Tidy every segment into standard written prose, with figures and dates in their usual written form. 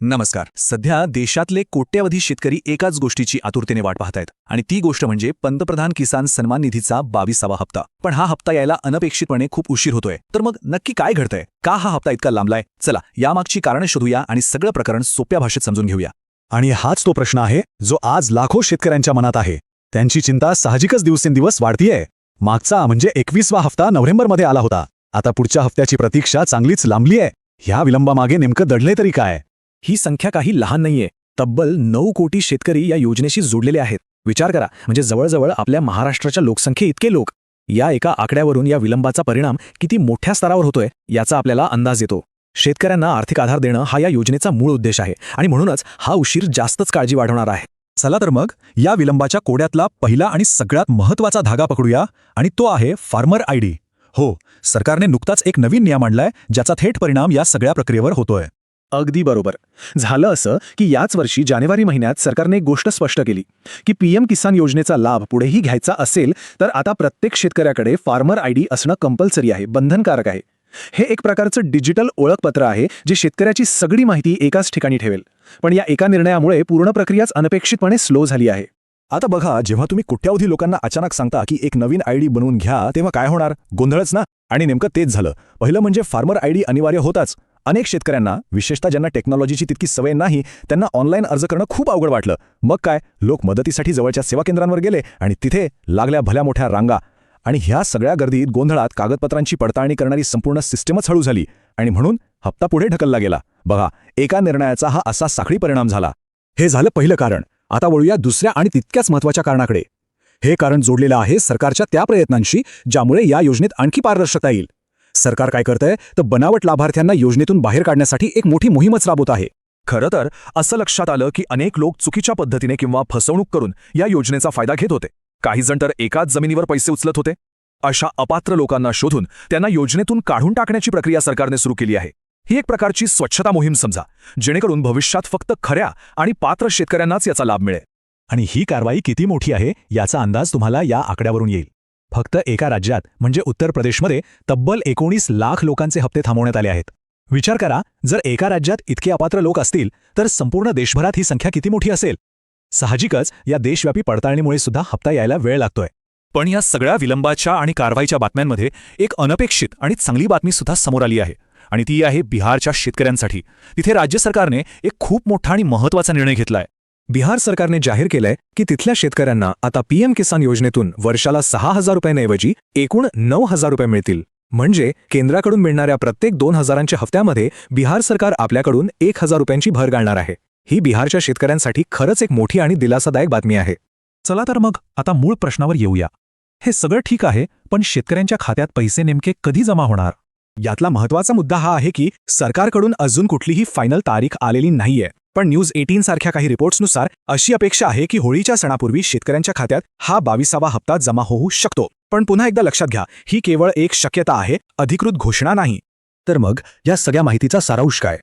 नमस्कार. सध्या देशातले कोट्यवधी शेतकरी एकाच गोष्टीची आतुरतेने वाट पाहतायत आणि ती गोष्ट म्हणजे पंतप्रधान किसान सन्मान निधीचा 22वा हप्ता. पण हा हप्ता यायला अनपेक्षितपणे खूप उशीर होतोय. तर मग नक्की काय घडतंय? का हा हप्ता इतका लांबलाय? चला यामागची कारणं शोधूया आणि सगळं प्रकरण सोप्या भाषेत समजून घेऊया. आणि हाच तो प्रश्न आहे जो आज लाखो शेतकऱ्यांच्या मनात आहे. त्यांची चिंता साहजिकच दिवसेंदिवस वाढतीये. मागचा म्हणजे 21वा हप्ता नोव्हेंबरमध्ये आला होता. आता पुढच्या हप्त्याची प्रतीक्षा चांगलीच लांबली आहे. ह्या विलंबामागे नेमकं दडलंय तरी काय? ही संख्या काही लहान नाहीये. तब्बल 9 कोटी शेतकरी या योजनेशी जोडलेले आहेत. विचार करा, म्हणजे जवळजवळ आपल्या महाराष्ट्राच्या लोकसंख्ये इतके लोक. या एका आकड्यावरून या विलंबाचा परिणाम किती मोठ्या स्तरावर होतोय याचा आपल्याला अंदाज येतो. शेतकऱ्यांना आर्थिक आधार देणं हा या योजनेचा मूळ उद्देश आहे आणि म्हणूनच हा उशीर जास्तच काळजी वाढवणार आहे. चला तर मग या विलंबाच्या कोड्यातला पहिला आणि सगळ्यात महत्त्वाचा धागा पकडूया आणि तो आहे फार्मर आयडी. हो, सरकारने नुकताच एक नवीन नियम आणलाय ज्याचा थेट परिणाम या सगळ्या प्रक्रियेवर होतोय. अगदी बरोबर. झालं असं की याच वर्षी जानेवारी महिन्यात सरकारने एक गोष्ट स्पष्ट केली की पीएम किसान योजनेचा लाभ पुढेही घ्यायचा असेल तर आता प्रत्येक शेतकऱ्याकडे फार्मर आयडी असणं कंपल्सरी आहे, बंधनकारक आहे. हे एक प्रकारचं डिजिटल ओळखपत्र आहे जे शेतकऱ्याची सगळी माहिती एकाच ठिकाणी ठेवेल. पण या एका निर्णयामुळे पूर्ण प्रक्रियाच अनपेक्षितपणे स्लो झाली आहे. आता बघा, जेव्हा तुम्ही कोट्यावधी लोकांना अचानक सांगता की एक नवीन आयडी बनवून घ्या, तेव्हा काय होणार? गोंधळच ना. आणि नेमकं तेच झालं. पहिलं म्हणजे फार्मर आयडी अनिवार्य होताच. अनेक शेतकऱ्यांना, विशेषतः ज्यांना टेक्नॉलॉजीची तितकी सवय नाही, त्यांना ऑनलाईन अर्ज करणं खूप अवघड वाटलं. मग काय, लोक मदतीसाठी जवळच्या सेवा केंद्रांवर गेले आणि तिथे लागल्या भल्या मोठ्या रांगा. आणि ह्या सगळ्या गर्दीत गोंधळात कागदपत्रांची पडताळणी करणारी संपूर्ण सिस्टमच हळू झाली आणि म्हणून हप्ता पुढे ढकलला गेला. बघा, एका निर्णयाचा हा असा साखळी परिणाम झाला. हे झालं पहिलं कारण. आता वळूया दुसऱ्या आणि तितक्याच महत्त्वाच्या कारणाकडे. हे कारण जोडलेलं आहे सरकारच्या त्या प्रयत्नांशी ज्यामुळे या योजनेत आणखी पारदर्शकता येईल. सरकार काय करतंय तर बनावट लाभार्थ्यांना योजनेतून बाहेर काढण्यासाठी एक मोठी मोहीमच राबवत आहे. खरं तर असं लक्षात आलं की अनेक लोक चुकीच्या पद्धतीने किंवा फसवणूक करून या योजनेचा फायदा घेत होते. काही जण तर एकाच जमिनीवर पैसे उचलत होते. अशा अपात्र लोकांना शोधून त्यांना योजनेतून काढून टाकण्याची प्रक्रिया सरकारने सुरू केली आहे. ही एक प्रकारची स्वच्छता मोहीम समजा, जेणेकरून भविष्यात फक्त खऱ्या आणि पात्र शेतकऱ्यांनाच याचा लाभ मिळेल. आणि ही कारवाई किती मोठी आहे याचा अंदाज तुम्हाला या आकड्यावरून येईल. फक्त एका राज्यात म्हणजे उत्तर प्रदेशमध्ये तब्बल 19 लाख लोकांचे हप्ते थांबवण्यात आले आहेत. विचार करा, जर एका राज्यात इतके अपात्र लोक असतील तर संपूर्ण देशभरात ही संख्या किती मोठी असेल. साहजिकच या देशव्यापी पडताळणीमुळे सुद्धा हप्ता यायला वेळ लागतोय. पण या सगळ्या विलंबाच्या आणि कारवाईच्या बातम्यांमध्ये एक अनपेक्षित आणि चांगली बातमी सुद्धा समोर आली आहे आणि ती आहे बिहारच्या शेतकऱ्यांसाठी. तिथे राज्य सरकारने एक खूप मोठा आणि महत्त्वाचा निर्णय घेतलाय. बिहार सरकारने जाहीर केलंय की तिथल्या शेतकऱ्यांना आता पीएम किसान योजनेतून वर्षाला 6,000 रुपयांऐवजी एकूण 9,000 रुपये मिळतील. म्हणजे केंद्राकडून मिळणाऱ्या प्रत्येक 2,000च्या हप्त्यामध्ये बिहार सरकार आपल्याकडून 1,000 रुपयांची भर घालणार आहे. ही बिहारच्या शेतकऱ्यांसाठी खरंच एक मोठी आणि दिलासादायक बातमी आहे. चला तर मग आता मूळ प्रश्नावर येऊया. हे सगळं ठीक आहे, पण शेतकऱ्यांच्या खात्यात पैसे नेमके कधी जमा होणार? यातला महत्त्वाचा मुद्दा हा आहे की सरकारकडून अजून कुठलीही फायनल तारीख आलेली नाहीये. पण न्यूज 18 सारख्या काही रिपोर्ट्सनुसार अशी अपेक्षा आहे की होळीच्या सणापूर्वी शेतकऱ्यांच्या खात्यात हा 22वा हप्ता जमा होऊ शकतो. पण पुन्हा एकदा लक्षात घ्या, ही केवळ एक शक्यता आहे, अधिकृत घोषणा नाही. तर मग या सगळ्या माहितीचा सारांश काय?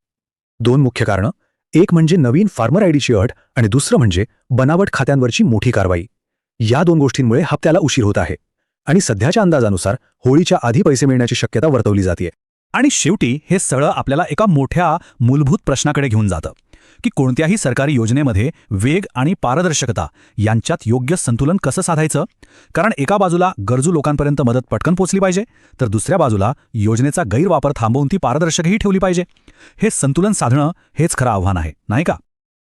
2 मुख्य कारणं. एक म्हणजे नवीन फार्मर आयडीची अट आणि दुसरं म्हणजे बनावट खात्यांवरची मोठी कारवाई. या 2 गोष्टींमुळे हप्त्याला उशीर होत आहे आणि सध्याच्या अंदाजानुसार होळीच्या आधी पैसे मिळण्याची शक्यता वर्तवली जाते. आणि शेवटी हे सगळं आपल्याला एका मोठ्या मूलभूत प्रश्नाकडे घेऊन जातं की कोणत्याही सरकारी योजनेमध्ये वेग आणि पारदर्शकता यांच्यात योग्य संतुलन कसं साधायचं. कारण एका बाजूला गरजू लोकांपर्यंत मदत पटकन पोचली पाहिजे, तर दुसऱ्या बाजूला योजनेचा गैरवापर थांबवून ती पारदर्शकही ठेवली पाहिजे. हे संतुलन साधणं हेच खरं आव्हान आहे, नाही का?